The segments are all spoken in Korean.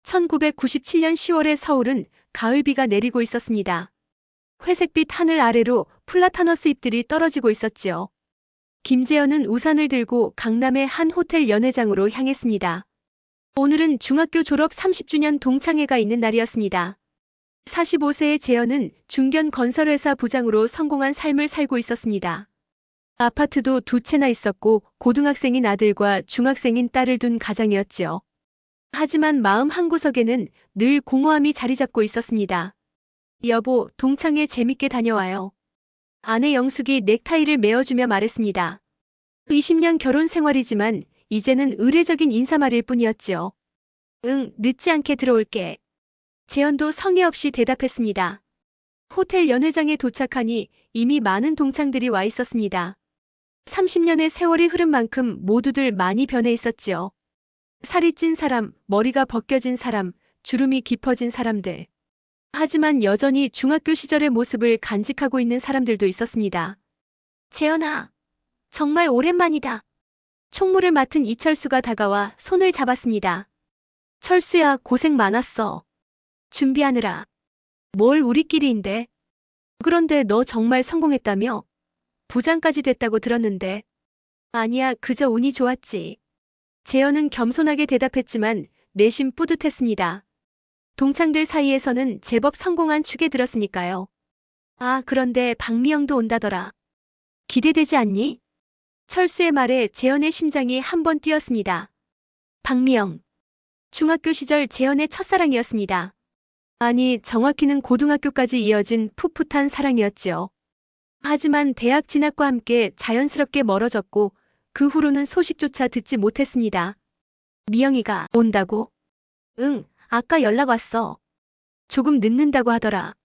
1997년 10월의 서울은 가을비가 내리고 있었습니다. 회색빛 하늘 아래로 플라타너스 잎들이 떨어지고 있었지요. 김재현은 우산을 들고 강남의 한 호텔 연회장으로 향했습니다. 오늘은 중학교 졸업 30주년 동창회가 있는 날이었습니다. 45세의 재현은 중견 건설회사 부장으로 성공한 삶을 살고 있었습니다. 아파트도 두 채나 있었고 고등학생인 아들과 중학생인 딸을 둔 가장이었지요. 하지만 마음 한구석에는 늘 공허함이 자리 잡고 있었습니다. 여보, 동창회 재밌게 다녀와요. 아내 영숙이 넥타이를 메어주며 말했습니다. 20년 결혼 생활이지만 이제는 의례적인 인사말일 뿐이었지요. 응, 늦지 않게 들어올게. 재현도 성의 없이 대답했습니다. 호텔 연회장에 도착하니 이미 많은 동창들이 와 있었습니다. 30년의 세월이 흐른 만큼 모두들 많이 변해 있었지요. 살이 찐 사람, 머리가 벗겨진 사람, 주름이 깊어진 사람들. 하지만 여전히 중학교 시절의 모습을 간직하고 있는 사람들도 있었습니다. 재현아, 정말 오랜만이다. 총무를 맡은 이철수가 다가와 손을 잡았습니다. 철수야, 고생 많았어. 준비하느라. 뭘 우리끼리인데. 그런데 너 정말 성공했다며? 부장까지 됐다고 들었는데. 아니야, 그저 운이 좋았지. 재현은 겸손하게 대답했지만 내심 뿌듯했습니다. 동창들 사이에서는 제법 성공한 축에 들었으니까요. 아, 그런데 박미영도 온다더라. 기대되지 않니? 철수의 말에 재현의 심장이 한번 뛰었습니다. 박미영. 중학교 시절 재현의 첫사랑이었습니다. 아니, 정확히는 고등학교까지 이어진 풋풋한 사랑이었지요. 하지만 대학 진학과 함께 자연스럽게 멀어졌고 그 후로는 소식조차 듣지 못했습니다. 미영이가 온다고? 응, 아까 연락 왔어. 조금 늦는다고 하더라.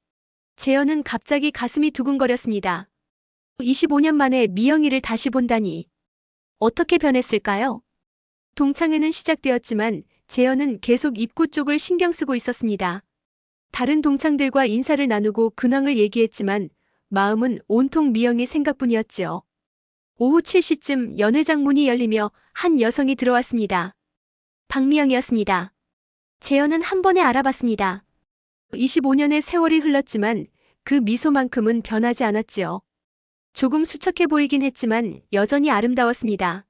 재현은 갑자기 가슴이 두근거렸습니다. 25년 만에 미영이를 다시 본다니. 어떻게 변했을까요? 동창회는 시작되었지만 재현은 계속 입구 쪽을 신경 쓰고 있었습니다. 다른 동창들과 인사를 나누고 근황을 얘기했지만 마음은 온통 미영이 생각뿐이었지요. 오후 7시쯤 연회장 문이 열리며 한 여성이 들어왔습니다. 박미영이었습니다. 재현은 한 번에 알아봤습니다. 25년의 세월이 흘렀지만 그 미소만큼은 변하지 않았지요. 조금 수척해 보이긴 했지만 여전히 아름다웠습니다.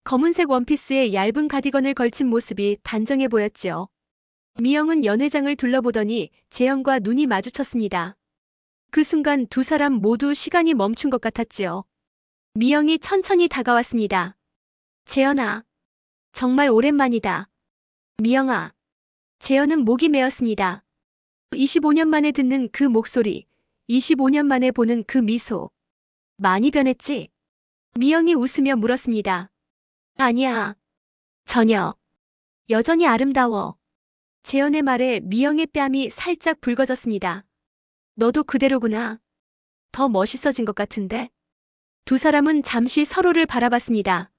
검은색 원피스에 얇은 가디건을 걸친 모습이 단정해 보였지요. 미영은 연회장을 둘러보더니 재현과 눈이 마주쳤습니다. 그 순간 두 사람 모두 시간이 멈춘 것 같았지요. 미영이 천천히 다가왔습니다. 재현아, 정말 오랜만이다. 미영아. 재현은 목이 메었습니다. 25년 만에 듣는 그 목소리, 25년 만에 보는 그 미소. 많이 변했지? 미영이 웃으며 물었습니다. 아니야. 전혀. 여전히 아름다워. 재현의 말에 미영의 뺨이 살짝 붉어졌습니다. 너도 그대로구나. 더 멋있어진 것 같은데? 두 사람은 잠시 서로를 바라봤습니다.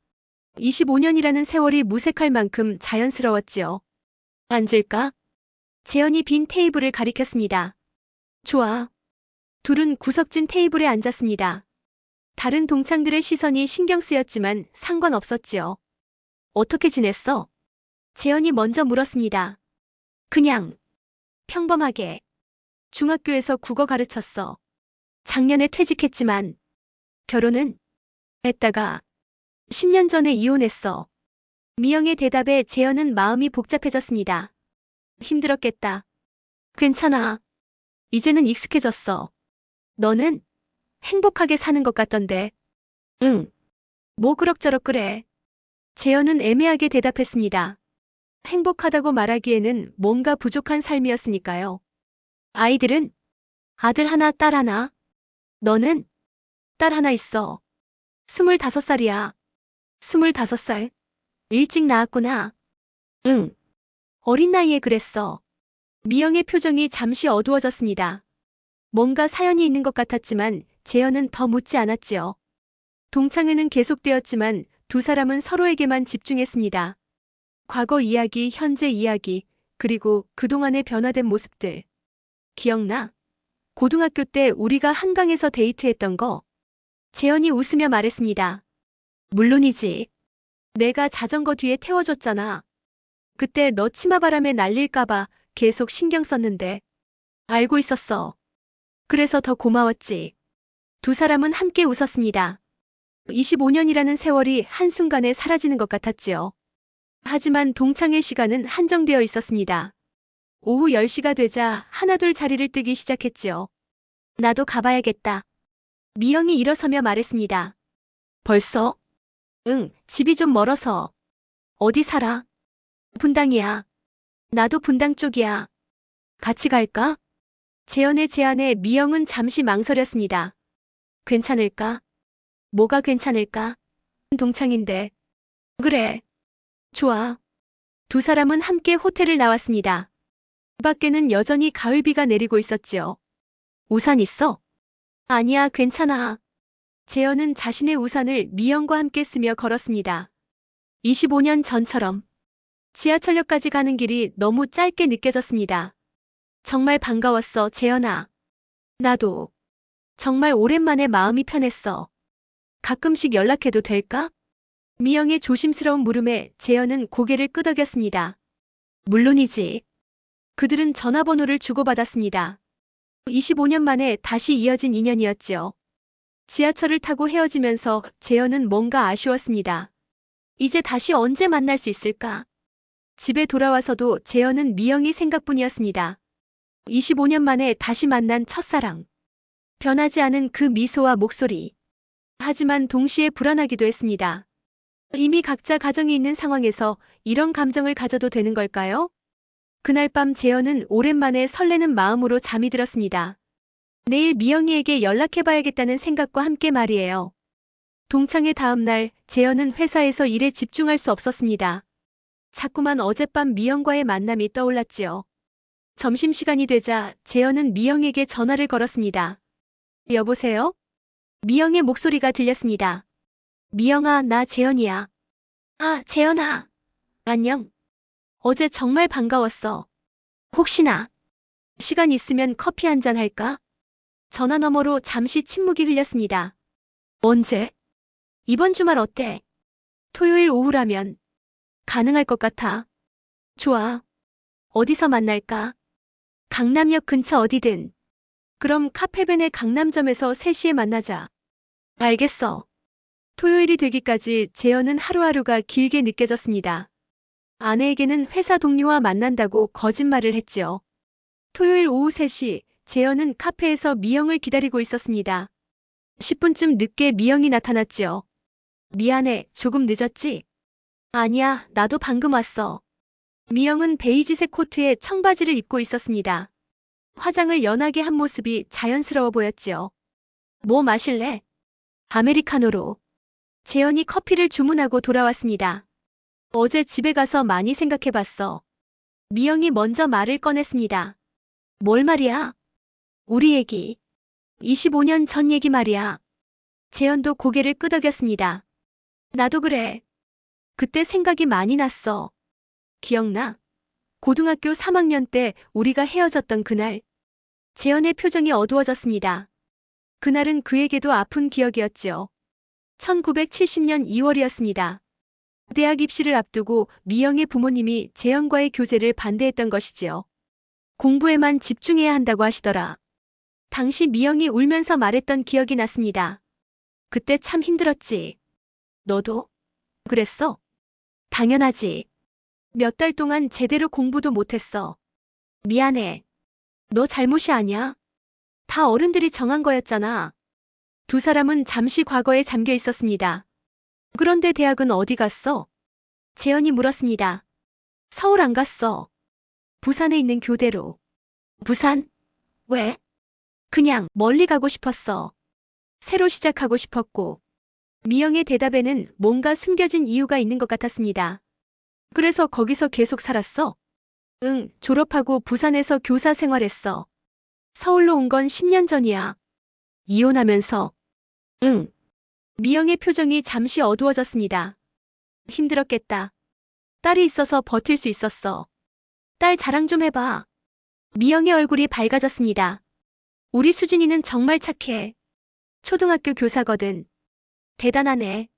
25년이라는 세월이 무색할 만큼 자연스러웠지요. 앉을까? 재현이 빈 테이블을 가리켰습니다. 좋아. 둘은 구석진 테이블에 앉았습니다. 다른 동창들의 시선이 신경 쓰였지만 상관없었지요. 어떻게 지냈어? 재현이 먼저 물었습니다. 그냥. 평범하게. 중학교에서 국어 가르쳤어. 작년에 퇴직했지만. 결혼은? 했다가 10년 전에 이혼했어. 미영의 대답에 재현은 마음이 복잡해졌습니다. 힘들었겠다. 괜찮아. 이제는 익숙해졌어. 너는? 행복하게 사는 것 같던데. 응. 뭐 그럭저럭 그래. 재현은 애매하게 대답했습니다. 행복하다고 말하기에는 뭔가 부족한 삶이었으니까요. 아이들은? 아들 하나, 딸 하나. 너는? 딸 하나 있어. 25살이야. 25살. 일찍 낳았구나. 응. 어린 나이에 그랬어. 미영의 표정이 잠시 어두워졌습니다. 뭔가 사연이 있는 것 같았지만 재현은 더 묻지 않았지요. 동창회는 계속되었지만 두 사람은 서로에게만 집중했습니다. 과거 이야기, 현재 이야기, 그리고 그동안의 변화된 모습들. 기억나? 고등학교 때 우리가 한강에서 데이트했던 거. 재현이 웃으며 말했습니다. 물론이지. 내가 자전거 뒤에 태워줬잖아. 그때 너 치마바람에 날릴까봐 계속 신경 썼는데. 알고 있었어. 그래서 더 고마웠지. 두 사람은 함께 웃었습니다. 25년이라는 세월이 한순간에 사라지는 것 같았지요. 하지만 동창의 시간은 한정되어 있었습니다. 오후 10시가 되자 하나둘 자리를 뜨기 시작했지요. 나도 가봐야겠다. 미영이 일어서며 말했습니다. 벌써? 응, 집이 좀 멀어서. 어디 살아? 분당이야. 나도 분당 쪽이야. 같이 갈까? 재현의 제안에 미영은 잠시 망설였습니다. 괜찮을까? 뭐가 괜찮을까? 동창인데. 그래. 좋아. 두 사람은 함께 호텔을 나왔습니다. 밖에는 여전히 가을비가 내리고 있었지요. 우산 있어? 아니야, 괜찮아. 재현은 자신의 우산을 미영과 함께 쓰며 걸었습니다. 25년 전처럼. 지하철역까지 가는 길이 너무 짧게 느껴졌습니다. 정말 반가웠어, 재현아. 나도. 정말 오랜만에 마음이 편했어. 가끔씩 연락해도 될까? 미영의 조심스러운 물음에 재현은 고개를 끄덕였습니다. 물론이지. 그들은 전화번호를 주고받았습니다. 25년 만에 다시 이어진 인연이었지요. 지하철을 타고 헤어지면서 재현은 뭔가 아쉬웠습니다. 이제 다시 언제 만날 수 있을까? 집에 돌아와서도 재현은 미영이 생각뿐이었습니다. 25년 만에 다시 만난 첫사랑. 변하지 않은 그 미소와 목소리. 하지만 동시에 불안하기도 했습니다. 이미 각자 가정이 있는 상황에서 이런 감정을 가져도 되는 걸까요? 그날 밤 재현은 오랜만에 설레는 마음으로 잠이 들었습니다. 내일 미영이에게 연락해봐야겠다는 생각과 함께 말이에요. 동창회 다음 날 재현은 회사에서 일에 집중할 수 없었습니다. 자꾸만 어젯밤 미영과의 만남이 떠올랐지요. 점심시간이 되자 재현은 미영에게 전화를 걸었습니다. 여보세요? 미영의 목소리가 들렸습니다. 미영아, 나 재현이야. 아, 재현아. 안녕. 어제 정말 반가웠어. 혹시나 시간 있으면 커피 한잔 할까? 전화 너머로 잠시 침묵이 흘렸습니다. 언제? 이번 주말 어때? 토요일 오후라면 가능할 것 같아. 좋아. 어디서 만날까? 강남역 근처 어디든. 그럼 카페벤의 강남점에서 3시에 만나자. 알겠어. 토요일이 되기까지 재현은 하루하루가 길게 느껴졌습니다. 아내에게는 회사 동료와 만난다고 거짓말을 했지요. 토요일 오후 3시, 재현은 카페에서 미영을 기다리고 있었습니다. 10분쯤 늦게 미영이 나타났지요. 미안해, 조금 늦었지? 아니야, 나도 방금 왔어. 미영은 베이지색 코트에 청바지를 입고 있었습니다. 화장을 연하게 한 모습이 자연스러워 보였지요. 뭐 마실래? 아메리카노로. 재현이 커피를 주문하고 돌아왔습니다. 어제 집에 가서 많이 생각해봤어. 미영이 먼저 말을 꺼냈습니다. 뭘 말이야? 우리 얘기. 25년 전 얘기 말이야. 재현도 고개를 끄덕였습니다. 나도 그래. 그때 생각이 많이 났어. 기억나? 고등학교 3학년 때 우리가 헤어졌던 그날. 재현의 표정이 어두워졌습니다. 그날은 그에게도 아픈 기억이었지요. 1970년 2월이었습니다. 대학 입시를 앞두고 미영의 부모님이 재현과의 교제를 반대했던 것이지요. 공부에만 집중해야 한다고 하시더라. 당시 미영이 울면서 말했던 기억이 났습니다. 그때 참 힘들었지. 너도? 그랬어? 당연하지. 몇 달 동안 제대로 공부도 못했어. 미안해. 너 잘못이 아니야. 다 어른들이 정한 거였잖아. 두 사람은 잠시 과거에 잠겨 있었습니다. 그런데 대학은 어디 갔어? 재현이 물었습니다. 서울 안 갔어. 부산에 있는 교대로. 부산? 왜? 그냥 멀리 가고 싶었어. 새로 시작하고 싶었고. 미영의 대답에는 뭔가 숨겨진 이유가 있는 것 같았습니다. 그래서 거기서 계속 살았어? 응, 졸업하고 부산에서 교사 생활했어. 서울로 온 건 10년 전이야. 이혼하면서. 응. 미영의 표정이 잠시 어두워졌습니다. 힘들었겠다. 딸이 있어서 버틸 수 있었어. 딸 자랑 좀 해봐. 미영의 얼굴이 밝아졌습니다. 우리 수진이는 정말 착해. 초등학교 교사거든. 대단하네.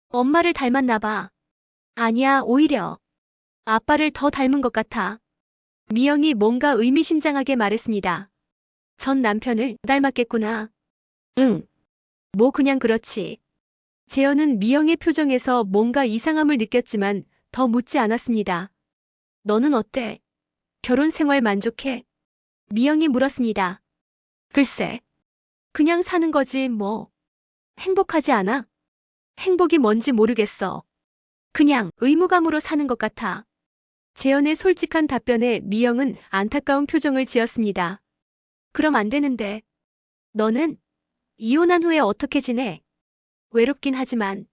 엄마를 닮았나 봐. 아니야, 오히려. 아빠를 더 닮은 것 같아. 미영이 뭔가 의미심장하게 말했습니다. 전 남편을 닮았겠구나. 응. 뭐 그냥 그렇지. 재현은 미영의 표정에서 뭔가 이상함을 느꼈지만 더 묻지 않았습니다. 너는 어때? 결혼 생활 만족해? 미영이 물었습니다. 글쎄, 그냥 사는 거지 뭐. 행복하지 않아? 행복이 뭔지 모르겠어. 그냥 의무감으로 사는 것 같아. 재현의 솔직한 답변에 미영은 안타까운 표정을 지었습니다. 그럼 안 되는데. 너는 이혼한 후에 어떻게 지내? 외롭긴 하지만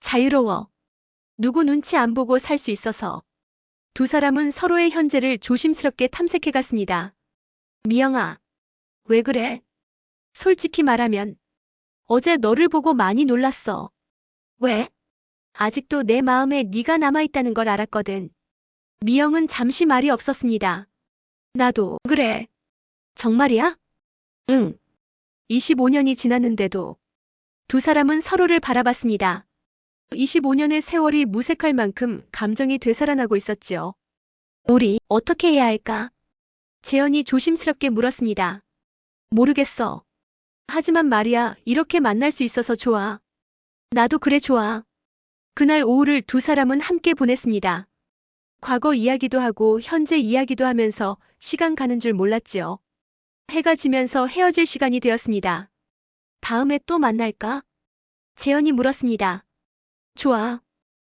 자유로워. 누구 눈치 안 보고 살 수 있어서. 두 사람은 서로의 현재를 조심스럽게 탐색해 갔습니다. 미영아, 왜 그래? 솔직히 말하면 어제 너를 보고 많이 놀랐어. 왜? 아직도 내 마음에 네가 남아있다는 걸 알았거든. 미영은 잠시 말이 없었습니다. 나도 그래. 정말이야? 응. 25년이 지났는데도 두 사람은 서로를 바라봤습니다. 25년의 세월이 무색할 만큼 감정이 되살아나고 있었지요. 우리 어떻게 해야 할까? 재현이 조심스럽게 물었습니다. 모르겠어. 하지만 말이야, 이렇게 만날 수 있어서 좋아. 나도 그래 좋아. 그날 오후를 두 사람은 함께 보냈습니다. 과거 이야기도 하고 현재 이야기도 하면서 시간 가는 줄 몰랐지요. 해가 지면서 헤어질 시간이 되었습니다. 다음에 또 만날까? 재현이 물었습니다. 좋아.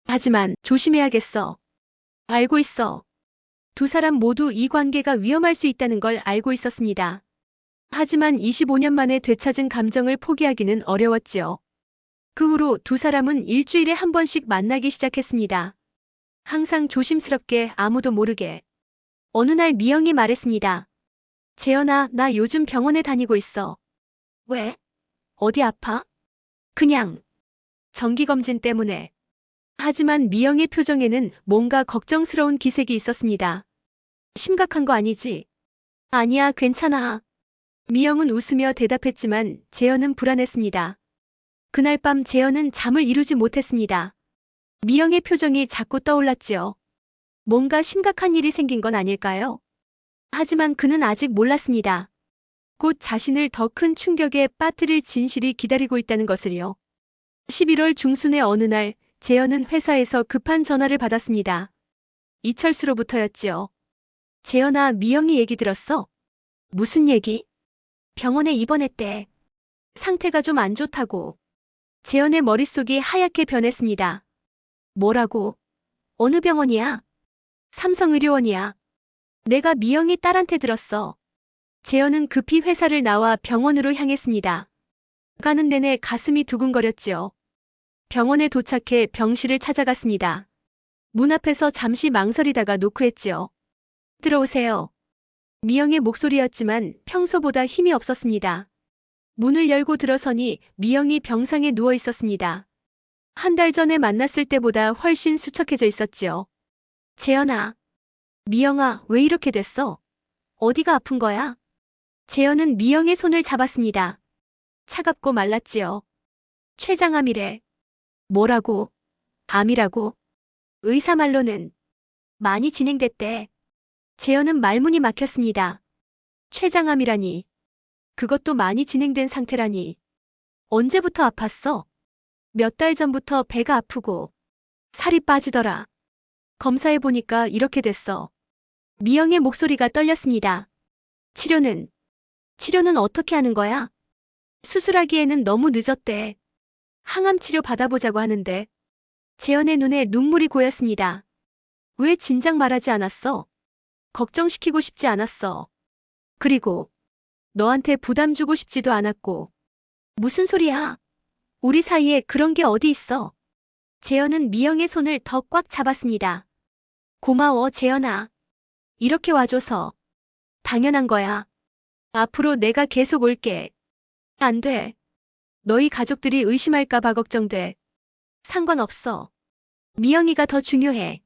하지만 조심해야겠어. 알고 있어. 두 사람 모두 이 관계가 위험할 수 있다는 걸 알고 있었습니다. 하지만 25년 만에 되찾은 감정을 포기하기는 어려웠지요. 그 후로 두 사람은 일주일에 한 번씩 만나기 시작했습니다. 항상 조심스럽게 아무도 모르게. 어느 날 미영이 말했습니다. 재현아, 나 요즘 병원에 다니고 있어. 왜? 어디 아파? 그냥. 정기검진 때문에. 하지만 미영의 표정에는 뭔가 걱정스러운 기색이 있었습니다. 심각한 거 아니지? 아니야, 괜찮아. 미영은 웃으며 대답했지만 재현은 불안했습니다. 그날 밤 재현은 잠을 이루지 못했습니다. 미영의 표정이 자꾸 떠올랐지요. 뭔가 심각한 일이 생긴 건 아닐까요? 하지만 그는 아직 몰랐습니다. 곧 자신을 더 큰 충격에 빠뜨릴 진실이 기다리고 있다는 것을요. 11월 중순의 어느 날 재현은 회사에서 급한 전화를 받았습니다. 이철수로부터였지요. 재현아, 미영이 얘기 들었어? 무슨 얘기? 병원에 입원했대. 상태가 좀 안 좋다고. 재현의 머릿속이 하얗게 변했습니다. 뭐라고? 어느 병원이야? 삼성의료원이야. 내가 미영이 딸한테 들었어. 재현은 급히 회사를 나와 병원으로 향했습니다. 가는 내내 가슴이 두근거렸지요. 병원에 도착해 병실을 찾아갔습니다. 문 앞에서 잠시 망설이다가 노크했지요. 들어오세요. 미영의 목소리였지만 평소보다 힘이 없었습니다. 문을 열고 들어서니 미영이 병상에 누워 있었습니다. 한 달 전에 만났을 때보다 훨씬 수척해져 있었지요. 재현아. 미영아, 왜 이렇게 됐어? 어디가 아픈 거야? 재현은 미영의 손을 잡았습니다. 차갑고 말랐지요. 췌장암이래. 뭐라고? 암이라고? 의사 말로는 많이 진행됐대. 재현은 말문이 막혔습니다. 췌장암이라니. 그것도 많이 진행된 상태라니. 언제부터 아팠어? 몇 달 전부터 배가 아프고 살이 빠지더라. 검사해보니까 이렇게 됐어. 미영의 목소리가 떨렸습니다. 치료는 어떻게 하는 거야? 수술하기에는 너무 늦었대. 항암 치료 받아보자고 하는데. 재현의 눈에 눈물이 고였습니다. 왜 진작 말하지 않았어? 걱정시키고 싶지 않았어. 그리고 너한테 부담 주고 싶지도 않았고. 무슨 소리야? 우리 사이에 그런 게 어디 있어? 재현은 미영의 손을 더 꽉 잡았습니다. 고마워, 재현아. 이렇게 와줘서. 당연한 거야. 앞으로 내가 계속 올게. 안 돼. 너희 가족들이 의심할까봐 걱정돼. 상관없어. 미영이가 더 중요해.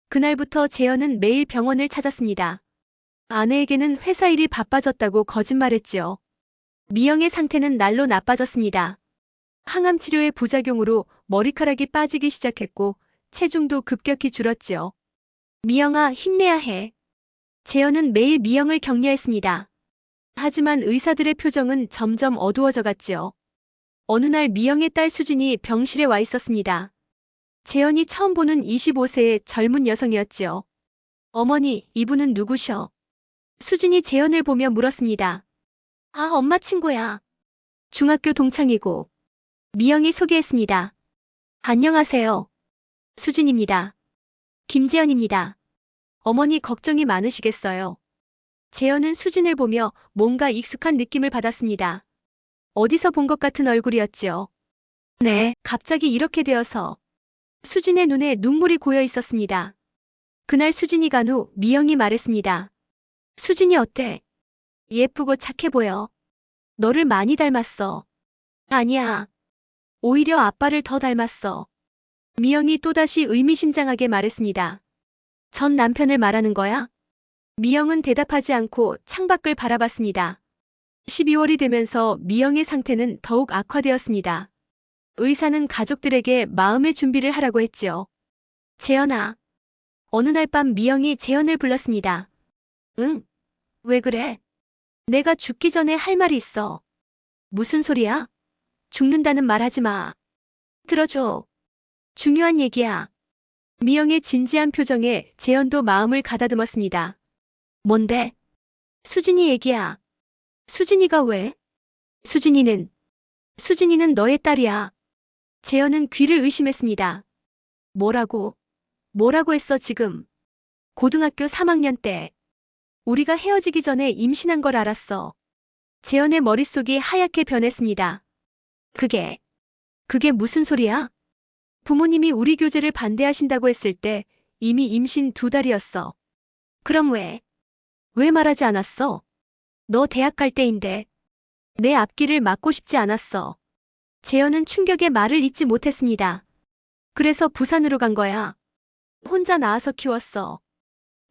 그날부터 재현은 매일 병원을 찾았습니다. 아내에게는 회사 일이 바빠졌다고 거짓말했지요. 미영의 상태는 날로 나빠졌습니다. 항암 치료의 부작용으로 머리카락이 빠지기 시작했고 체중도 급격히 줄었지요. 미영아, 힘내야 해. 재현은 매일 미영을 격려했습니다. 하지만 의사들의 표정은 점점 어두워져 갔지요. 어느 날 미영의 딸 수진이 병실에 와 있었습니다. 재현이 처음 보는 25세의 젊은 여성이었지요. 어머니, 이분은 누구셔? 수진이 재현을 보며 물었습니다. 아, 엄마 친구야. 중학교 동창이고. 미영이 소개했습니다. 안녕하세요. 수진입니다. 김재현입니다. 어머니 걱정이 많으시겠어요. 재현은 수진을 보며 뭔가 익숙한 느낌을 받았습니다. 어디서 본 것 같은 얼굴이었지요. 네, 갑자기 이렇게 되어서. 수진의 눈에 눈물이 고여 있었습니다. 그날 수진이 간 후 미영이 말했습니다. 수진이 어때? 예쁘고 착해 보여. 너를 많이 닮았어. 아니야. 오히려 아빠를 더 닮았어. 미영이 또다시 의미심장하게 말했습니다. 전 남편을 말하는 거야? 미영은 대답하지 않고 창밖을 바라봤습니다. 12월이 되면서 미영의 상태는 더욱 악화되었습니다. 의사는 가족들에게 마음의 준비를 하라고 했지요. 재현아. 어느 날 밤 미영이 재현을 불렀습니다. 응? 왜 그래? 내가 죽기 전에 할 말이 있어. 무슨 소리야? 죽는다는 말 하지 마. 들어줘. 중요한 얘기야. 미영의 진지한 표정에 재현도 마음을 가다듬었습니다. 뭔데? 수진이 얘기야. 수진이가 왜? 수진이는 너의 딸이야. 재현은 귀를 의심했습니다. 뭐라고 했어 지금? 고등학교 3학년 때. 우리가 헤어지기 전에 임신한 걸 알았어. 재현의 머릿속이 하얗게 변했습니다. 그게 무슨 소리야? 부모님이 우리 교제를 반대하신다고 했을 때 이미 임신 2달이었어. 그럼 왜 말하지 않았어? 너 대학 갈 때인데. 내 앞길을 막고 싶지 않았어. 재현은 충격에 말을 잇지 못했습니다. 그래서 부산으로 간 거야. 혼자 낳아서 키웠어.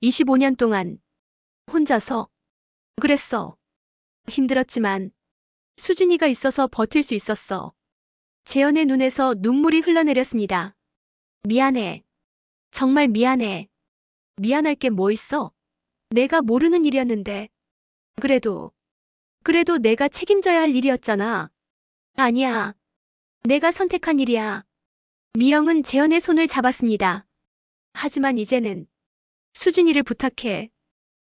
25년 동안. 혼자서. 그랬어. 힘들었지만 수진이가 있어서 버틸 수 있었어. 재현의 눈에서 눈물이 흘러내렸습니다. 미안해. 정말 미안해. 미안할 게 뭐 있어? 내가 모르는 일이었는데. 그래도 내가 책임져야 할 일이었잖아. 아니야. 내가 선택한 일이야. 미영은 재현의 손을 잡았습니다. 하지만 이제는 수진이를 부탁해.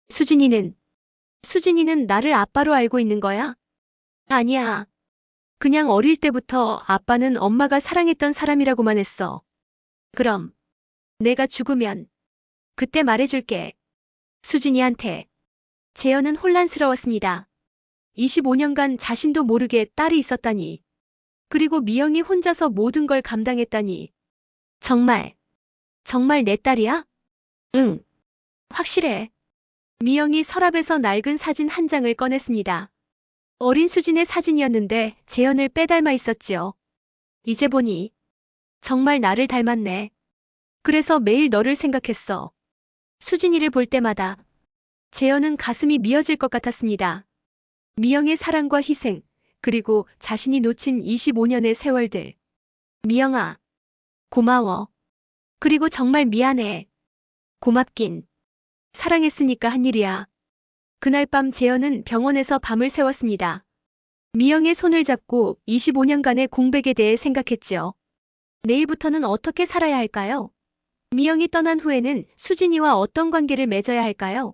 수진이는 나를 아빠로 알고 있는 거야? 아니야. 그냥 어릴 때부터 아빠는 엄마가 사랑했던 사람이라고만 했어. 그럼 내가 죽으면 그때 말해줄게. 수진이한테. 재현은 혼란스러웠습니다. 25년간 자신도 모르게 딸이 있었다니. 그리고 미영이 혼자서 모든 걸 감당했다니. 정말 내 딸이야? 응. 확실해. 미영이 서랍에서 낡은 사진 한 장을 꺼냈습니다. 어린 수진의 사진이었는데 재현을 빼닮아 있었지요. 이제 보니 정말 나를 닮았네. 그래서 매일 너를 생각했어. 수진이를 볼 때마다. 재현은 가슴이 미어질 것 같았습니다. 미영의 사랑과 희생, 그리고 자신이 놓친 25년의 세월들. 미영아, 고마워. 그리고 정말 미안해. 고맙긴. 사랑했으니까 한 일이야. 그날 밤 재현은 병원에서 밤을 새웠습니다. 미영의 손을 잡고 25년간의 공백에 대해 생각했지요. 내일부터는 어떻게 살아야 할까요? 미영이 떠난 후에는 수진이와 어떤 관계를 맺어야 할까요?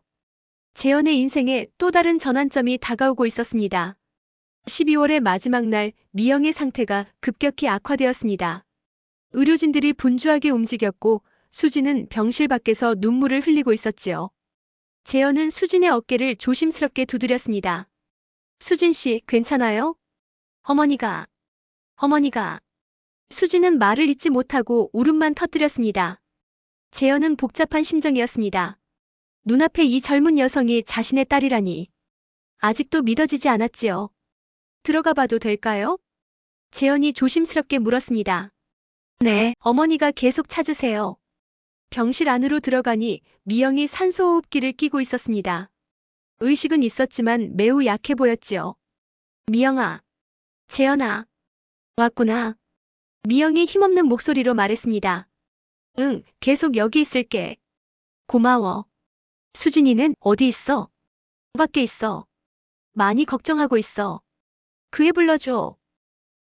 재현의 인생에 또 다른 전환점이 다가오고 있었습니다. 12월의 마지막 날 미영의 상태가 급격히 악화되었습니다. 의료진들이 분주하게 움직였고 수진은 병실 밖에서 눈물을 흘리고 있었지요. 재현은 수진의 어깨를 조심스럽게 두드렸습니다. 수진 씨, 괜찮아요? 어머니가. 수진은 말을 잇지 못하고 울음만 터뜨렸습니다. 재현은 복잡한 심정이었습니다. 눈앞에 이 젊은 여성이 자신의 딸이라니. 아직도 믿어지지 않았지요. 들어가 봐도 될까요? 재현이 조심스럽게 물었습니다. 네, 어머니가 계속 찾으세요. 병실 안으로 들어가니 미영이 산소호흡기를 끼고 있었습니다. 의식은 있었지만 매우 약해 보였지요. 미영아. 재현아. 왔구나. 미영이 힘없는 목소리로 말했습니다. 응, 계속 여기 있을게. 고마워. 수진이는 어디 있어? 밖에 있어. 많이 걱정하고 있어. 그 애 불러줘.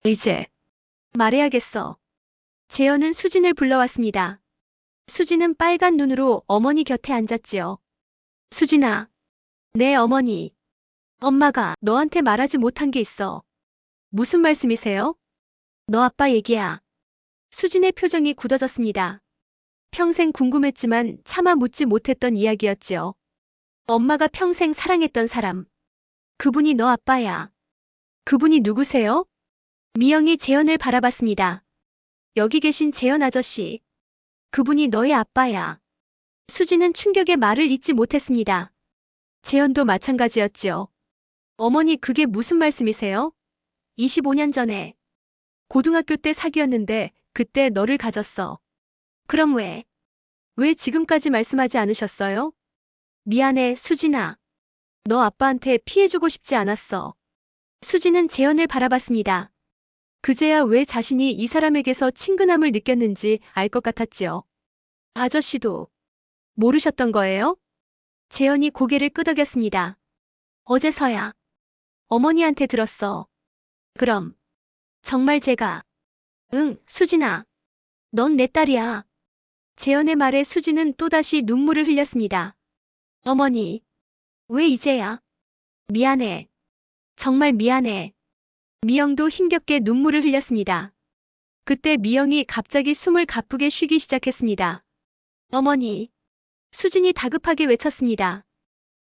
이제 말해야겠어. 재현은 수진을 불러왔습니다. 수진은 빨간 눈으로 어머니 곁에 앉았지요. 수진아, 내 어머니. 엄마가 너한테 말하지 못한 게 있어. 무슨 말씀이세요? 너 아빠 얘기야. 수진의 표정이 굳어졌습니다. 평생 궁금했지만 차마 묻지 못했던 이야기였지요. 엄마가 평생 사랑했던 사람. 그분이 너 아빠야. 그분이 누구세요? 미영이 재현을 바라봤습니다. 여기 계신 재현 아저씨. 그분이 너의 아빠야. 수진은 충격의 말을 잇지 못했습니다. 재현도 마찬가지였지요. 어머니 그게 무슨 말씀이세요? 25년 전에. 고등학교 때 사귀었는데 그때 너를 가졌어. 그럼 왜? 왜 지금까지 말씀하지 않으셨어요? 미안해, 수진아. 너 아빠한테 피해주고 싶지 않았어. 수진은 재현을 바라봤습니다. 그제야 왜 자신이 이 사람에게서 친근함을 느꼈는지 알 것 같았지요. 아저씨도 모르셨던 거예요? 재현이 고개를 끄덕였습니다. 어제서야 어머니한테 들었어. 그럼 정말 제가 응, 수진아. 넌 내 딸이야. 재현의 말에 수진은 또다시 눈물을 흘렸습니다. 어머니, 왜 이제야? 미안해. 정말 미안해. 미영도 힘겹게 눈물을 흘렸습니다. 그때 미영이 갑자기 숨을 가쁘게 쉬기 시작했습니다. 어머니, 수진이 다급하게 외쳤습니다.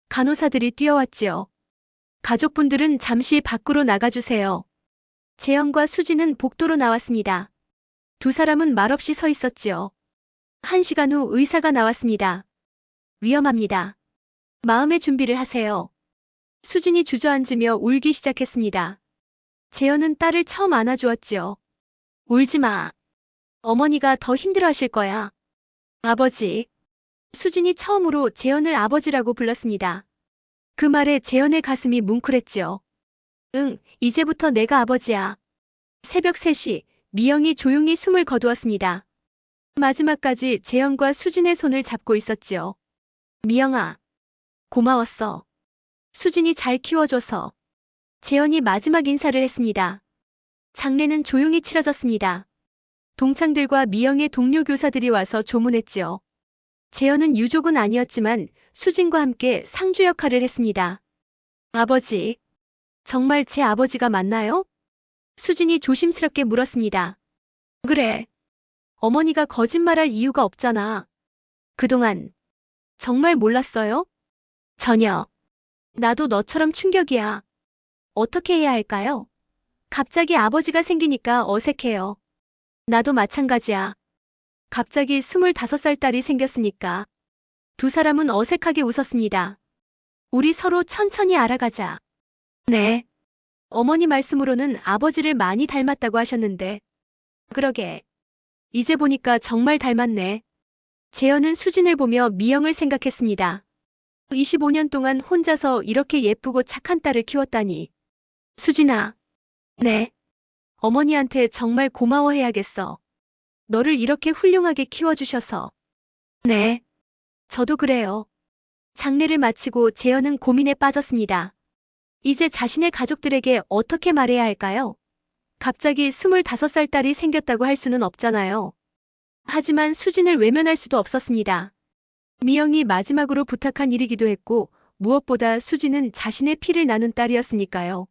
간호사들이 뛰어왔지요. 가족분들은 잠시 밖으로 나가주세요. 재현과 수진은 복도로 나왔습니다. 두 사람은 말없이 서 있었지요. 1시간 후 의사가 나왔습니다. 위험합니다. 마음의 준비를 하세요. 수진이 주저앉으며 울기 시작했습니다. 재현은 딸을 처음 안아주었지요. 울지 마. 어머니가 더 힘들어하실 거야. 아버지. 수진이 처음으로 재현을 아버지라고 불렀습니다. 그 말에 재현의 가슴이 뭉클했지요. 응, 이제부터 내가 아버지야. 새벽 3시, 미영이 조용히 숨을 거두었습니다. 마지막까지 재현과 수진의 손을 잡고 있었지요. 미영아, 고마웠어. 수진이 잘 키워줘서. 재현이 마지막 인사를 했습니다. 장례는 조용히 치러졌습니다. 동창들과 미영의 동료 교사들이 와서 조문했지요. 재현은 유족은 아니었지만 수진과 함께 상주 역할을 했습니다. 아버지, 정말 제 아버지가 맞나요? 수진이 조심스럽게 물었습니다. 그래. 어머니가 거짓말할 이유가 없잖아. 그동안 정말 몰랐어요? 전혀. 나도 너처럼 충격이야. 어떻게 해야 할까요? 갑자기 아버지가 생기니까 어색해요. 나도 마찬가지야. 갑자기 25살 딸이 생겼으니까. 두 사람은 어색하게 웃었습니다. 우리 서로 천천히 알아가자. 네. 어머니 말씀으로는 아버지를 많이 닮았다고 하셨는데. 그러게. 이제 보니까 정말 닮았네. 재현은 수진을 보며 미영을 생각했습니다. 25년 동안 혼자서 이렇게 예쁘고 착한 딸을 키웠다니. 수진아. 네. 어머니한테 정말 고마워해야겠어. 너를 이렇게 훌륭하게 키워주셔서. 네. 저도 그래요. 장례를 마치고 재현은 고민에 빠졌습니다. 이제 자신의 가족들에게 어떻게 말해야 할까요? 갑자기 25살 딸이 생겼다고 할 수는 없잖아요. 하지만 수진을 외면할 수도 없었습니다. 미영이 마지막으로 부탁한 일이기도 했고 무엇보다 수진은 자신의 피를 나눈 딸이었으니까요.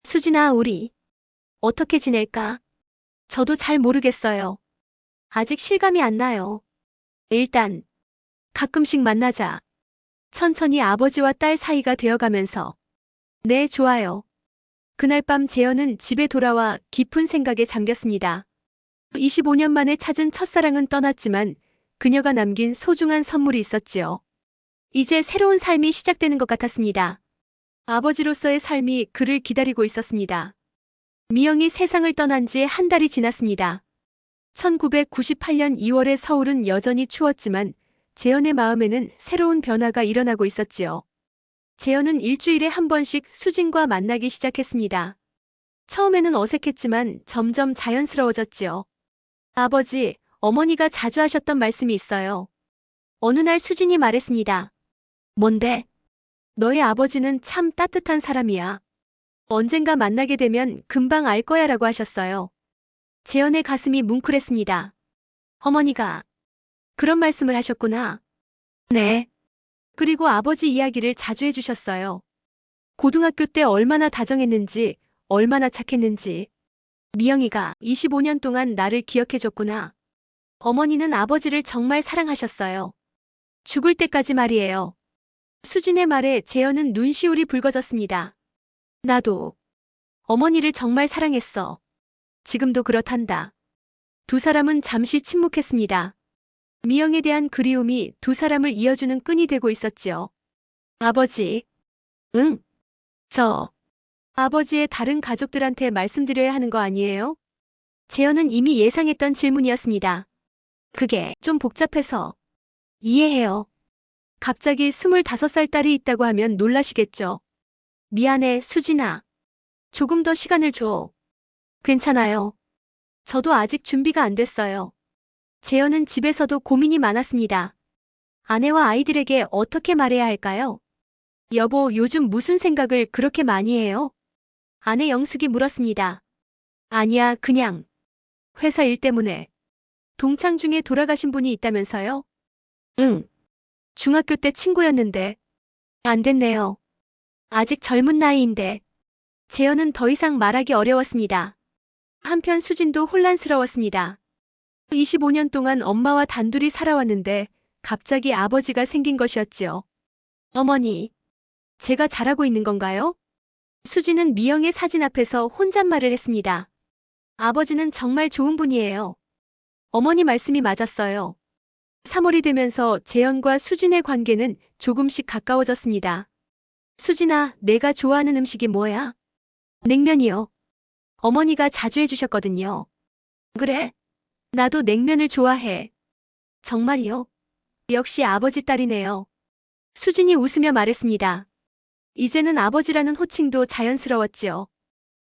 수진아, 우리 어떻게 지낼까? 저도 잘 모르겠어요. 아직 실감이 안 나요. 일단 가끔씩 만나자. 천천히 아버지와 딸 사이가 되어가면서. 네, 좋아요. 그날 밤 재현은 집에 돌아와 깊은 생각에 잠겼습니다. 25년 만에 찾은 첫사랑은 떠났지만 그녀가 남긴 소중한 선물이 있었지요. 이제 새로운 삶이 시작되는 것 같았습니다. 아버지로서의 삶이 그를 기다리고 있었습니다. 미영이 세상을 떠난 지 한 달이 지났습니다. 1998년 2월의 서울은 여전히 추웠지만 재현의 마음에는 새로운 변화가 일어나고 있었지요. 재현은 일주일에 한 번씩 수진과 만나기 시작했습니다. 처음에는 어색했지만 점점 자연스러워졌지요. 아버지, 어머니가 자주 하셨던 말씀이 있어요. 어느 날 수진이 말했습니다. 뭔데? 너의 아버지는 참 따뜻한 사람이야. 언젠가 만나게 되면 금방 알 거야 라고 하셨어요. 재현의 가슴이 뭉클했습니다. 어머니가 그런 말씀을 하셨구나. 네. 그리고 아버지 이야기를 자주 해주셨어요. 고등학교 때 얼마나 다정했는지, 얼마나 착했는지. 미영이가 25년 동안 나를 기억해줬구나. 어머니는 아버지를 정말 사랑하셨어요. 죽을 때까지 말이에요. 수진의 말에 재현은 눈시울이 붉어졌습니다. 나도 어머니를 정말 사랑했어. 지금도 그렇단다. 두 사람은 잠시 침묵했습니다. 미영에 대한 그리움이 두 사람을 이어주는 끈이 되고 있었지요. 아버지. 응. 아버지의 다른 가족들한테 말씀드려야 하는 거 아니에요? 재현은 이미 예상했던 질문이었습니다. 그게 좀 복잡해서. 이해해요. 갑자기 25살 딸이 있다고 하면 놀라시겠죠. 미안해, 수진아. 조금 더 시간을 줘. 괜찮아요. 저도 아직 준비가 안 됐어요. 재현은 집에서도 고민이 많았습니다. 아내와 아이들에게 어떻게 말해야 할까요? 여보, 요즘 무슨 생각을 그렇게 많이 해요? 아내 영숙이 물었습니다. 아니야, 그냥. 회사 일 때문에. 동창 중에 돌아가신 분이 있다면서요? 응. 중학교 때 친구였는데. 안 됐네요. 아직 젊은 나이인데. 재현은 더 이상 말하기 어려웠습니다. 한편 수진도 혼란스러웠습니다. 25년 동안 엄마와 단둘이 살아왔는데 갑자기 아버지가 생긴 것이었지요. 어머니, 제가 잘하고 있는 건가요? 수진은 미영의 사진 앞에서 혼잣말을 했습니다. 아버지는 정말 좋은 분이에요. 어머니 말씀이 맞았어요. 3월이 되면서 재현과 수진의 관계는 조금씩 가까워졌습니다. 수진아, 내가 좋아하는 음식이 뭐야? 냉면이요. 어머니가 자주 해주셨거든요. 그래? 나도 냉면을 좋아해. 정말이요? 역시 아버지 딸이네요. 수진이 웃으며 말했습니다. 이제는 아버지라는 호칭도 자연스러웠지요.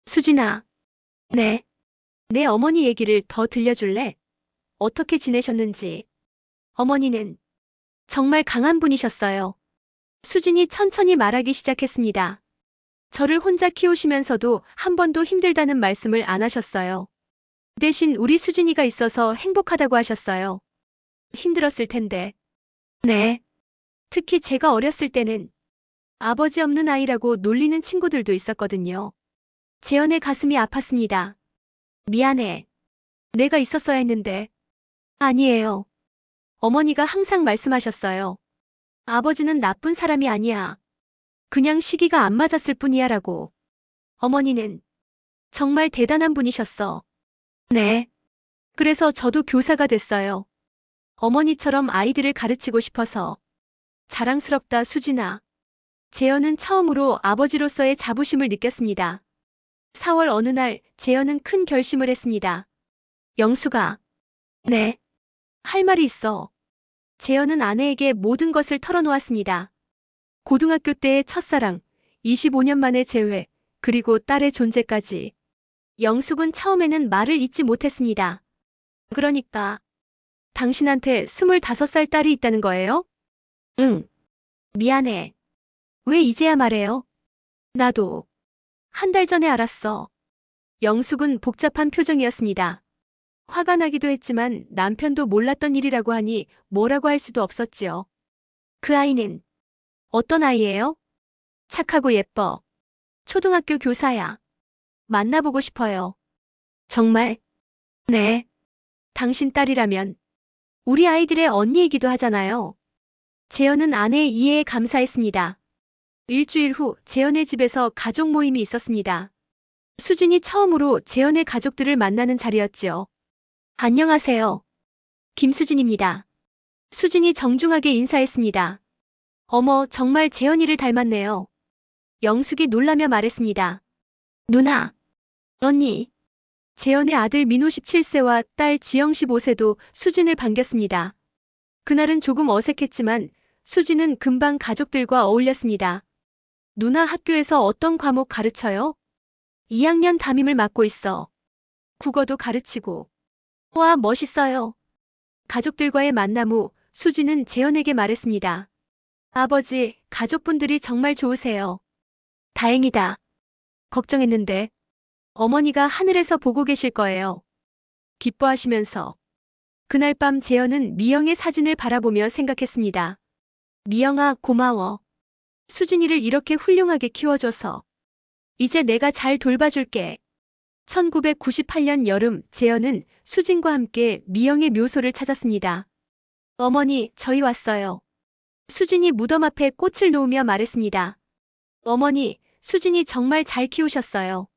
수진아. 네. 내 어머니 얘기를 더 들려줄래? 어떻게 지내셨는지. 어머니는 정말 강한 분이셨어요. 수진이 천천히 말하기 시작했습니다. 저를 혼자 키우시면서도 한 번도 힘들다는 말씀을 안 하셨어요. 대신 우리 수진이가 있어서 행복하다고 하셨어요. 힘들었을 텐데. 네. 특히 제가 어렸을 때는 아버지 없는 아이라고 놀리는 친구들도 있었거든요. 재현의 가슴이 아팠습니다. 미안해. 내가 있었어야 했는데. 아니에요. 어머니가 항상 말씀하셨어요. 아버지는 나쁜 사람이 아니야. 그냥 시기가 안 맞았을 뿐이야 라고. 어머니는 정말 대단한 분이셨어. 네. 그래서 저도 교사가 됐어요. 어머니처럼 아이들을 가르치고 싶어서. 자랑스럽다, 수진아. 재현은 처음으로 아버지로서의 자부심을 느꼈습니다. 4월 어느 날 재현은 큰 결심을 했습니다. 영수가. 네. 할 말이 있어. 재현은 아내에게 모든 것을 털어놓았습니다. 고등학교 때의 첫사랑, 25년 만의 재회, 그리고 딸의 존재까지. 영숙은 처음에는 말을 잇지 못했습니다. 그러니까 당신한테 25살 딸이 있다는 거예요? 응. 미안해. 왜 이제야 말해요? 나도 한 달 전에 알았어. 영숙은 복잡한 표정이었습니다. 화가 나기도 했지만 남편도 몰랐던 일이라고 하니 뭐라고 할 수도 없었지요. 그 아이는 어떤 아이예요? 착하고 예뻐. 초등학교 교사야. 만나보고 싶어요. 정말? 네. 당신 딸이라면 우리 아이들의 언니이기도 하잖아요. 재현은 아내의 이해에 감사했습니다. 일주일 후 재현의 집에서 가족 모임이 있었습니다. 수진이 처음으로 재현의 가족들을 만나는 자리였지요. 안녕하세요. 김수진입니다. 수진이 정중하게 인사했습니다. 어머, 정말 재현이를 닮았네요. 영숙이 놀라며 말했습니다. 누나, 언니. 재현의 아들 민호 17세와 딸 지영 15세도 수진을 반겼습니다. 그날은 조금 어색했지만 수진은 금방 가족들과 어울렸습니다. 누나 학교에서 어떤 과목 가르쳐요? 2학년 담임을 맡고 있어. 국어도 가르치고. 와, 멋있어요. 가족들과의 만남 후 수진은 재현에게 말했습니다. 아버지, 가족분들이 정말 좋으세요. 다행이다. 걱정했는데 어머니가 하늘에서 보고 계실 거예요. 기뻐하시면서 그날 밤 재현은 미영의 사진을 바라보며 생각했습니다. 미영아, 고마워. 수진이를 이렇게 훌륭하게 키워줘서. 이제 내가 잘 돌봐줄게. 1998년 여름, 재현은 수진과 함께 미영의 묘소를 찾았습니다. 어머니, 저희 왔어요. 수진이 무덤 앞에 꽃을 놓으며 말했습니다. 어머니, 수진이 정말 잘 키우셨어요.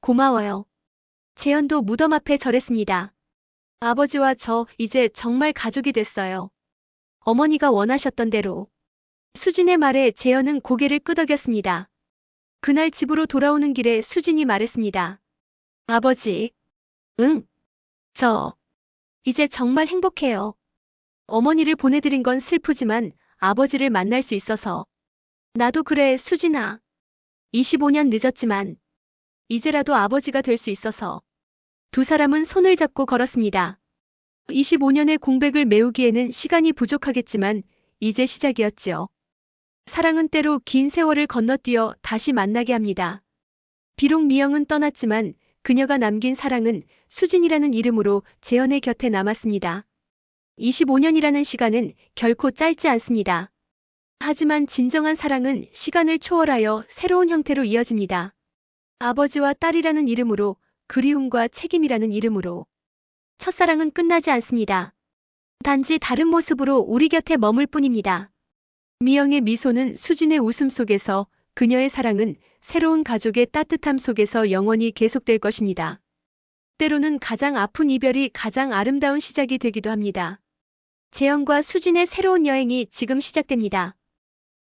고마워요. 재현도 무덤 앞에 절했습니다. 아버지와 저 이제 정말 가족이 됐어요. 어머니가 원하셨던 대로. 수진의 말에 재현은 고개를 끄덕였습니다. 그날 집으로 돌아오는 길에 수진이 말했습니다. 아버지. 응. 저 이제 정말 행복해요. 어머니를 보내드린 건 슬프지만 아버지를 만날 수 있어서. 나도 그래, 수진아. 25년 늦었지만 이제라도 아버지가 될 수 있어서. 두 사람은 손을 잡고 걸었습니다. 25년의 공백을 메우기에는 시간이 부족하겠지만 이제 시작이었지요. 사랑은 때로 긴 세월을 건너뛰어 다시 만나게 합니다. 비록 미영은 떠났지만 그녀가 남긴 사랑은 수진이라는 이름으로 재현의 곁에 남았습니다. 25년이라는 시간은 결코 짧지 않습니다. 하지만 진정한 사랑은 시간을 초월하여 새로운 형태로 이어집니다. 아버지와 딸이라는 이름으로, 그리움과 책임이라는 이름으로. 첫사랑은 끝나지 않습니다. 단지 다른 모습으로 우리 곁에 머물 뿐입니다. 미영의 미소는 수진의 웃음 속에서, 그녀의 사랑은 새로운 가족의 따뜻함 속에서 영원히 계속될 것입니다. 때로는 가장 아픈 이별이 가장 아름다운 시작이 되기도 합니다. 재현과 수진의 새로운 여행이 지금 시작됩니다.